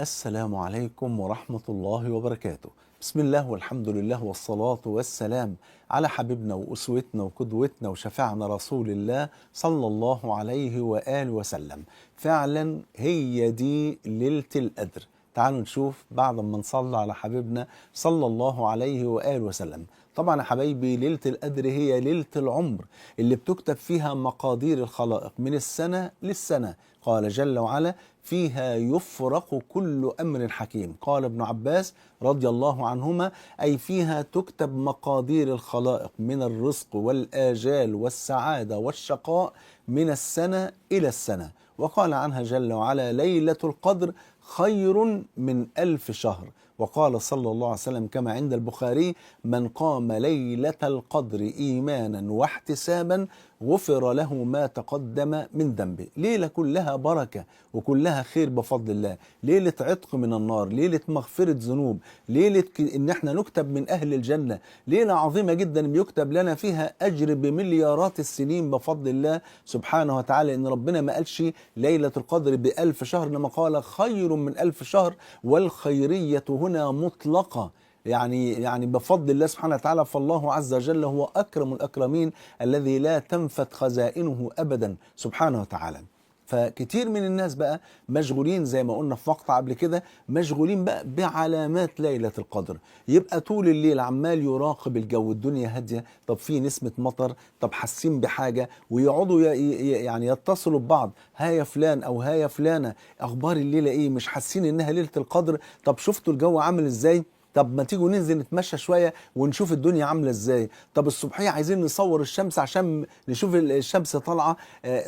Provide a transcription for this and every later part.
السلام عليكم ورحمة الله وبركاته. بسم الله والحمد لله والصلاة والسلام على حبيبنا وأسوتنا وقدوتنا وشفيعنا رسول الله صلى الله عليه وآله وسلم. فعلا هي دي ليلة القدر. تعالوا نشوف بعد ما نصلي على حبيبنا صلى الله عليه وآله وسلم. طبعا يا حبايبي، ليلة القدر هي ليلة العمر اللي بتكتب فيها مقادير الخلائق من السنة للسنة. قال جل وعلا: فيها يفرق كل أمر حكيم. قال ابن عباس رضي الله عنهما: أي فيها تكتب مقادير الخلائق من الرزق والآجال والسعادة والشقاء من السنة إلى السنة. وقال عنها جل وعلا: ليلة القدر خير من 1000 شهر. وقال صلى الله عليه وسلم كما عند البخاري: من قام ليلة القدر إيمانا واحتسابا غفر له ما تقدم من ذنبه. ليلة كلها بركة وكلها خير بفضل الله، ليلة عتق من النار، ليلة مغفرة ذنوب، ليلة إن احنا نكتب من أهل الجنة، ليلة عظيمة جدا بيكتب لنا فيها أجر بمليارات السنين بفضل الله سبحانه وتعالى. إن ربنا ما قالش ليلة القدر ب1000 شهر، إنما قال خير من 1000 شهر، والخيرية هنا مطلقة. يعني بفضل الله سبحانه وتعالى، فالله عز وجل هو أكرم الأكرمين الذي لا تنفت خزائنه أبدا سبحانه وتعالى. فكتير من الناس بقى مشغولين زي ما قلنا في مقطع قبل كده، مشغولين بقى بعلامات ليلة القدر. يبقى طول الليل عمال يراقب الجو، الدنيا هادية، طب في نسمة مطر، طب حاسين بحاجة، ويقعدوا يعني يتصلوا ببعض: ها يا فلان أو ها يا فلانة، أخبار الليلة إيه؟ مش حاسين إنها ليلة القدر؟ طب شفتوا الجو عامل إزاي؟ طب ما تيجوا ننزل نتمشى شوية ونشوف الدنيا عاملة ازاي. طب الصبحية عايزين نصور الشمس عشان نشوف الشمس طالعة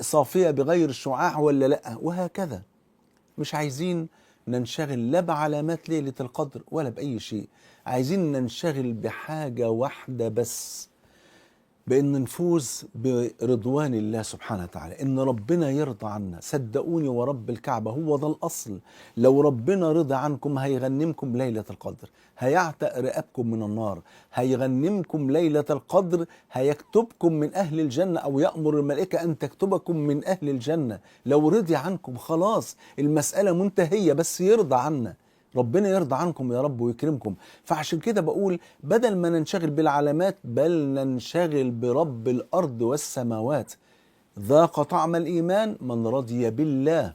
صافية بغير الشعاع ولا لأ، وهكذا. مش عايزين ننشغل لا بعلامات ليلة القدر ولا بأي شيء، عايزين ننشغل بحاجة واحدة بس: بأن نفوز برضوان الله سبحانه وتعالى، إن ربنا يرضى عنا. صدقوني ورب الكعبة، هو ده الأصل. لو ربنا رضى عنكم هيغنمكم ليلة القدر، هيعتق رقابكم من النار، هيغنمكم ليلة القدر، هيكتبكم من أهل الجنة، أو يأمر الملائكة أن تكتبكم من أهل الجنة. لو رضي عنكم خلاص المسألة منتهية، بس يرضى عنا. ربنا يرضى عنكم يا رب ويكرمكم. فعشان كده بقول: بدل ما ننشغل بالعلامات، بل ننشغل برب الأرض والسماوات. ذاق طعم الإيمان من رضي بالله،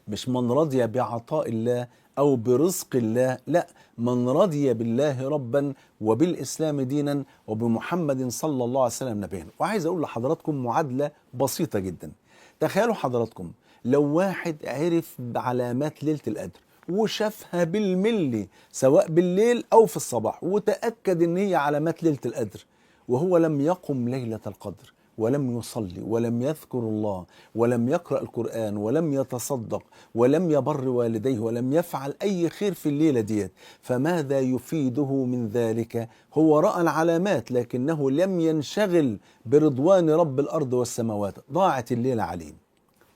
مش من رضي بعطاء الله أو برزق الله، لا، من رضي بالله ربا وبالإسلام دينا وبمحمد صلى الله عليه وسلم نبيا. وعايز أقول لحضراتكم معادلة بسيطة جدا. تخيلوا حضراتكم لو واحد عرف بعلامات ليلة القدر وشافها بالملي، سواء بالليل أو في الصباح، وتأكد إن هي علامات ليلة القدر، وهو لم يقم ليلة القدر ولم يصلي ولم يذكر الله ولم يقرأ القرآن ولم يتصدق ولم يبر والديه ولم يفعل أي خير في الليلة ديت، فماذا يفيده من ذلك؟ هو رأى العلامات لكنه لم ينشغل برضوان رب الأرض والسماوات، ضاعت الليلة عليه.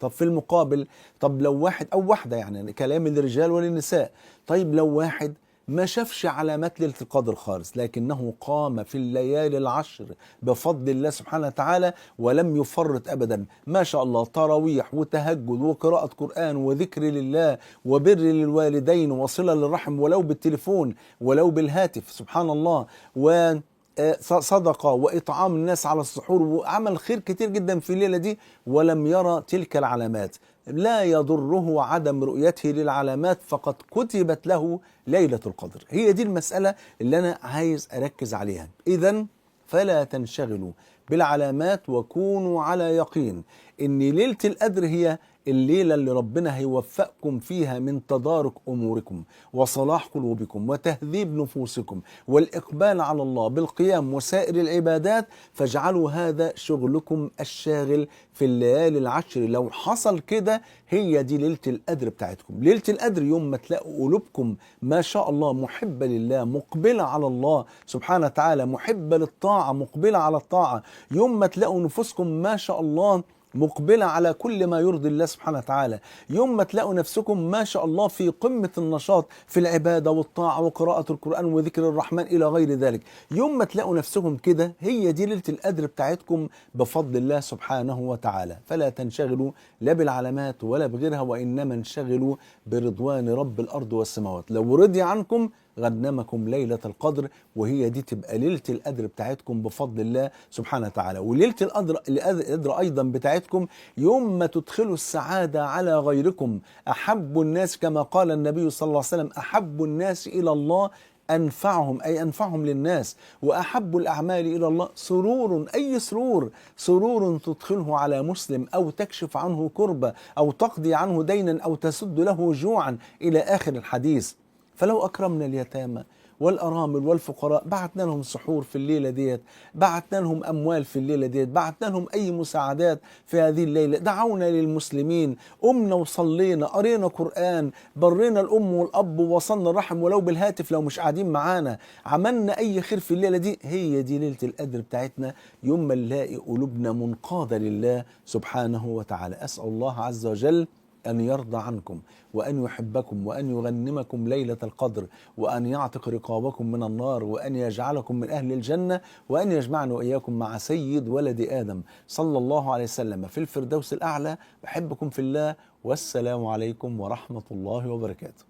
طب في المقابل، طب لو واحد أو واحدة، يعني كلام للرجال وللنساء، طيب لو واحد ما شافش علامات ليلة القدر خالص لكنه قام في الليالي العشر بفضل الله سبحانه وتعالى ولم يفرط أبدا، ما شاء الله، تراويح وتهجد وقراءة قرآن وذكر لله وبر للوالدين وصلة للرحم ولو بالتليفون ولو بالهاتف، سبحان الله، صدقة وإطعام الناس على السحور، وعمل خير كتير جدا في الليلة دي، ولم يرى تلك العلامات، لا يضره عدم رؤيته للعلامات، فقد كتبت له ليلة القدر. هي دي المسألة اللي أنا عايز أركز عليها. إذن فلا تنشغلوا بالعلامات، وكونوا على يقين إن ليلة القدر هي الليلة اللي ربنا هيوفقكم فيها من تدارك أموركم وصلاح قلوبكم وتهذيب نفوسكم والإقبال على الله بالقيام وسائر العبادات. فاجعلوا هذا شغلكم الشاغل في الليالي العشر. لو حصل كده، هي دي ليلة القدر بتاعتكم. ليلة القدر يوم ما تلاقوا قلوبكم ما شاء الله محبة لله، مقبلة على الله سبحانه وتعالى، محبة للطاعة، مقبلة على الطاعة. يوم ما تلاقوا نفوسكم ما شاء الله مقبلة على كل ما يرضي الله سبحانه وتعالى، يوم ما تلاقوا نفسكم ما شاء الله في قمة النشاط في العبادة والطاعة وقراءة القرآن وذكر الرحمن إلى غير ذلك، يوم ما تلاقوا نفسكم كده هي دي ليلة القدر بتاعتكم بفضل الله سبحانه وتعالى. فلا تنشغلوا لا بالعلامات ولا بغيرها، وإنما انشغلوا برضوان رب الأرض والسماوات. لو رضي عنكم غنمكم ليلة القدر، وهي دي تبقى ليلة القدر بتاعتكم بفضل الله سبحانه وتعالى. وليلة القدر أيضا بتاعتكم يوم ما تدخلوا السعادة على غيركم. أحب الناس كما قال النبي صلى الله عليه وسلم: أحب الناس إلى الله أنفعهم، أي أنفعهم للناس. وأحب الأعمال إلى الله سرور، أي سرور؟ سرور تدخله على مسلم، أو تكشف عنه كربة، أو تقضي عنه دينا، أو تسد له جوعا، إلى آخر الحديث. فلو أكرمنا اليتامى والأرامل والفقراء، بعتنا لهم سحور في الليلة ديت، بعتنا لهم أموال في الليلة ديت، بعتنا لهم أي مساعدات في هذه الليلة، دعونا للمسلمين، قمنا وصلينا، قرينا قرآن، برينا الأم والأب، ووصلنا الرحم ولو بالهاتف لو مش قاعدين معانا، عملنا أي خير في الليلة دي، هي دي ليلة القدر بتاعتنا، يوم ما نلاقي قلوبنا منقادة لله سبحانه وتعالى. أسأل الله عز وجل أن يرضى عنكم، وأن يحبكم، وأن يغنمكم ليلة القدر، وأن يعتق رقابكم من النار، وأن يجعلكم من أهل الجنة، وأن يجمعنا وإياكم مع سيد ولد آدم صلى الله عليه وسلم في الفردوس الأعلى. بحبكم في الله، والسلام عليكم ورحمة الله وبركاته.